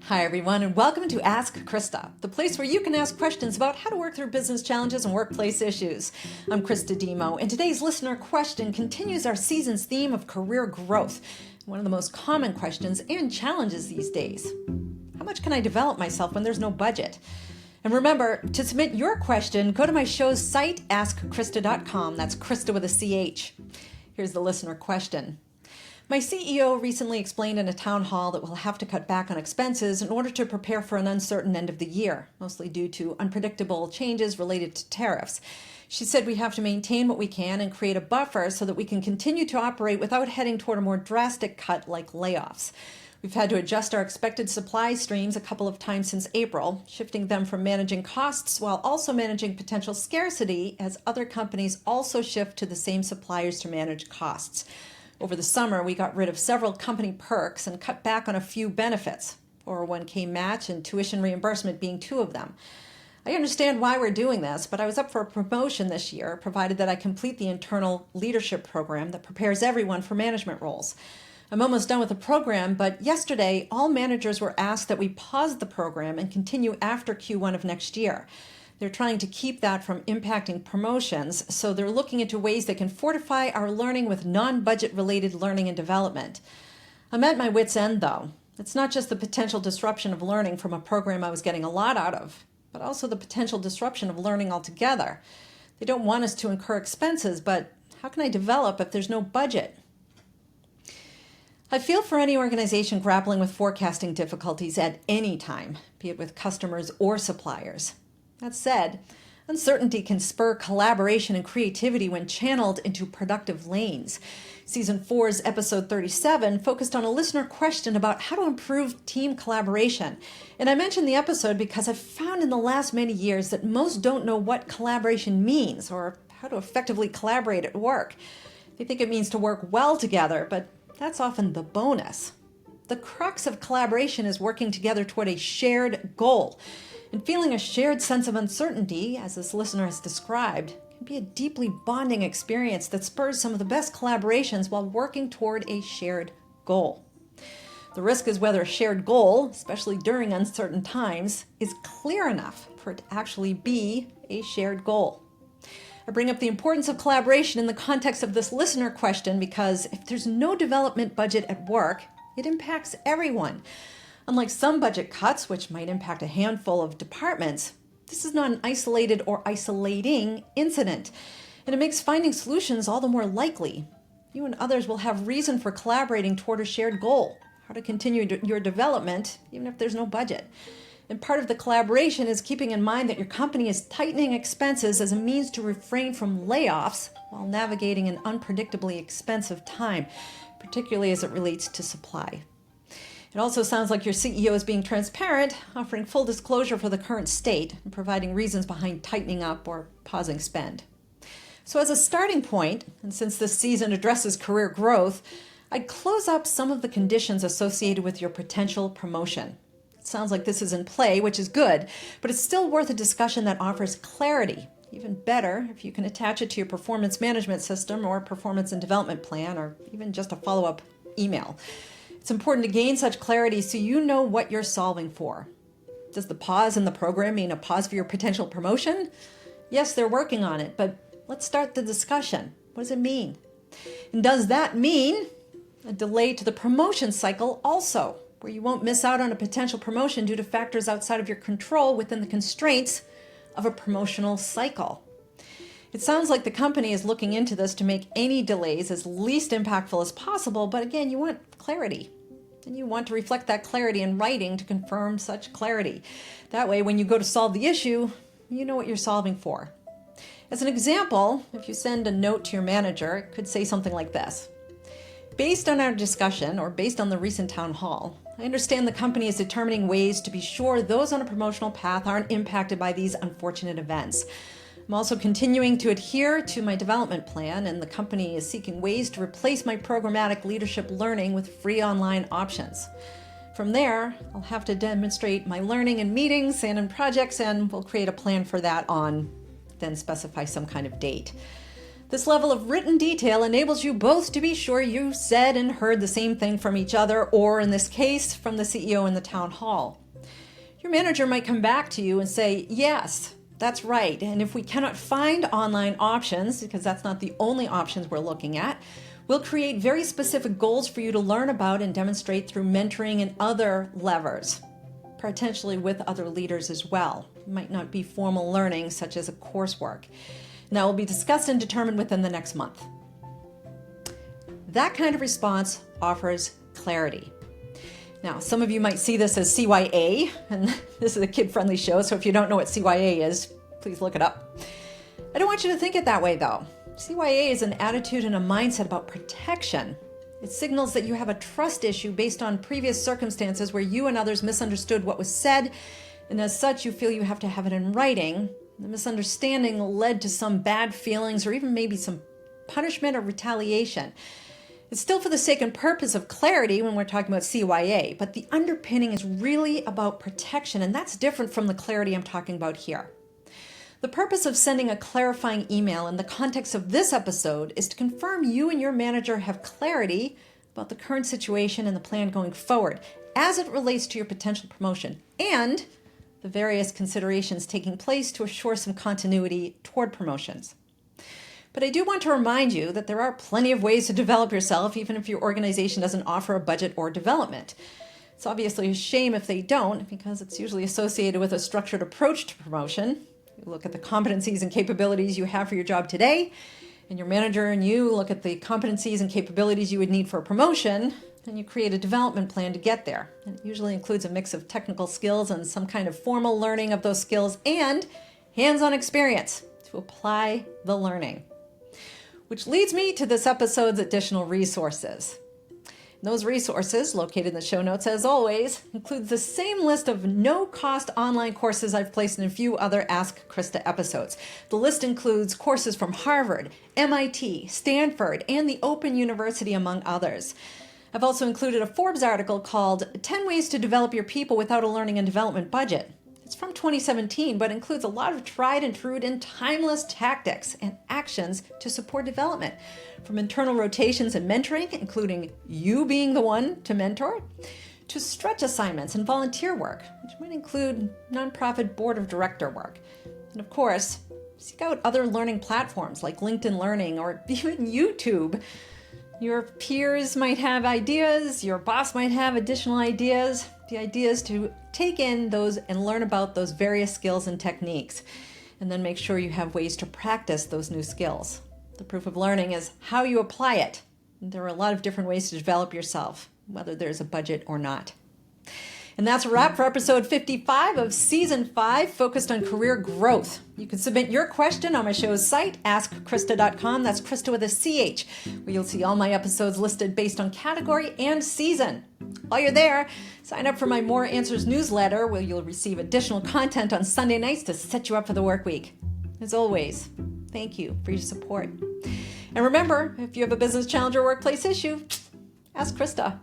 Hi everyone, and welcome to Ask Christa, the place where you can ask questions about how to work through business challenges and workplace issues. I'm Christa Dhimo, and today's listener question continues our season's theme of career growth, one of the most common questions and challenges these days. How much can I develop myself when there's no budget? And remember, to submit your question, go to my show's site, askchrista.com. That's Christa with a CH. Here's the listener question. My CEO recently explained in a town hall that we'll have to cut back on expenses in order to prepare for an uncertain end of the year, mostly due to unpredictable changes related to tariffs. She said we have to maintain what we can and create a buffer so that we can continue to operate without heading toward a more drastic cut like layoffs. We've had to adjust our expected supply streams a couple of times since April, shifting them from managing costs while also managing potential scarcity as other companies also shift to the same suppliers to manage costs. Over the summer, we got rid of several company perks and cut back on a few benefits, 401k match and tuition reimbursement being two of them. I understand why we're doing this, but I was up for a promotion this year, provided that I complete the internal leadership program that prepares everyone for management roles. I'm almost done with the program, but yesterday, all managers were asked that we pause the program and continue after Q1 of next year. They're trying to keep that from impacting promotions, so they're looking into ways they can fortify our learning with non-budget related learning and development. I'm at my wit's end, though. It's not just the potential disruption of learning from a program I was getting a lot out of, but also the potential disruption of learning altogether. They don't want us to incur expenses, but how can I develop if there's no budget? I feel for any organization grappling with forecasting difficulties at any time, be it with customers or suppliers. That said, uncertainty can spur collaboration and creativity when channeled into productive lanes. Season 4's episode 37 focused on a listener question about how to improve team collaboration. And I mentioned the episode because I've found in the last many years that most don't know what collaboration means or how to effectively collaborate at work. They think it means to work well together, but that's often the bonus. The crux of collaboration is working together toward a shared goal. And feeling a shared sense of uncertainty, as this listener has described, can be a deeply bonding experience that spurs some of the best collaborations while working toward a shared goal. The risk is whether a shared goal, especially during uncertain times, is clear enough for it to actually be a shared goal. I bring up the importance of collaboration in the context of this listener question because if there's no development budget at work, it impacts everyone. Unlike some budget cuts, which might impact a handful of departments, this is not an isolated or isolating incident, and it makes finding solutions all the more likely. You and others will have reason for collaborating toward a shared goal, how to continue your development, even if there's no budget. And part of the collaboration is keeping in mind that your company is tightening expenses as a means to refrain from layoffs while navigating an unpredictably expensive time, particularly as it relates to supply. It also sounds like your CEO is being transparent, offering full disclosure for the current state and providing reasons behind tightening up or pausing spend. So as a starting point, and since this season addresses career growth, I'd close up some of the conditions associated with your potential promotion. It sounds like this is in play, which is good, but it's still worth a discussion that offers clarity. Even better if you can attach it to your performance management system or performance and development plan, or even just a follow-up email. It's important to gain such clarity so you know what you're solving for. Does the pause in the program mean a pause for your potential promotion? Yes, they're working on it, but let's start the discussion. What does it mean? And does that mean a delay to the promotion cycle also, where you won't miss out on a potential promotion due to factors outside of your control within the constraints of a promotional cycle? It sounds like the company is looking into this to make any delays as least impactful as possible, but again, you want clarity. And you want to reflect that clarity in writing to confirm such clarity. That way, when you go to solve the issue, you know what you're solving for. As an example, if you send a note to your manager, it could say something like this. Based on our discussion, or based on the recent town hall, I understand the company is determining ways to be sure those on a promotional path aren't impacted by these unfortunate events. I'm also continuing to adhere to my development plan, and the company is seeking ways to replace my programmatic leadership learning with free online options. From there, I'll have to demonstrate my learning in meetings and in projects, and we'll create a plan for that then specify some kind of date. This level of written detail enables you both to be sure you said and heard the same thing from each other, or in this case, from the CEO in the town hall. Your manager might come back to you and say, yes, that's right. And if we cannot find online options, because that's not the only options we're looking at, we'll create very specific goals for you to learn about and demonstrate through mentoring and other levers, potentially with other leaders as well. It might not be formal learning, such as a coursework. Now, it will be discussed and determined within the next month. That kind of response offers clarity. Now, some of you might see this as CYA, and this is a kid-friendly show, so if you don't know what CYA is, please look it up. I don't want you to think it that way, though. CYA is an attitude and a mindset about protection. It signals that you have a trust issue based on previous circumstances where you and others misunderstood what was said, and as such, you feel you have to have it in writing. The misunderstanding led to some bad feelings or even maybe some punishment or retaliation. It's still for the sake and purpose of clarity when we're talking about CYA, but the underpinning is really about protection, and that's different from the clarity I'm talking about here. The purpose of sending a clarifying email in the context of this episode is to confirm you and your manager have clarity about the current situation and the plan going forward as it relates to your potential promotion and the various considerations taking place to assure some continuity toward promotions. But I do want to remind you that there are plenty of ways to develop yourself, even if your organization doesn't offer a budget or development. It's obviously a shame if they don't, because it's usually associated with a structured approach to promotion. You look at the competencies and capabilities you have for your job today, and your manager and you look at the competencies and capabilities you would need for a promotion, and you create a development plan to get there. And it usually includes a mix of technical skills and some kind of formal learning of those skills and hands-on experience to apply the learning. Which leads me to this episode's additional resources. Those resources, located in the show notes as always, include the same list of no-cost online courses I've placed in a few other Ask Christa episodes. The list includes courses from Harvard, MIT, Stanford, and the Open University, among others. I've also included a Forbes article called 10 Ways to Develop Your People Without a Learning and Development Budget. It's from 2017, but includes a lot of tried and true and timeless tactics and actions to support development, from internal rotations and mentoring, including you being the one to mentor, to stretch assignments and volunteer work, which might include nonprofit board of director work. And of course, seek out other learning platforms like LinkedIn Learning or even YouTube. Your peers might have ideas, your boss might have additional ideas. The idea is to take in those and learn about those various skills and techniques, and then make sure you have ways to practice those new skills. The proof of learning is how you apply it. There are a lot of different ways to develop yourself, whether there's a budget or not. And that's a wrap for episode 55 of season 5, focused on career growth. You can submit your question on my show's site, askchrista.com. That's Christa with a CH, where you'll see all my episodes listed based on category and season. While you're there, sign up for my More Answers newsletter, where you'll receive additional content on Sunday nights to set you up for the work week. As always, thank you for your support. And remember, if you have a business challenge or workplace issue, ask Christa.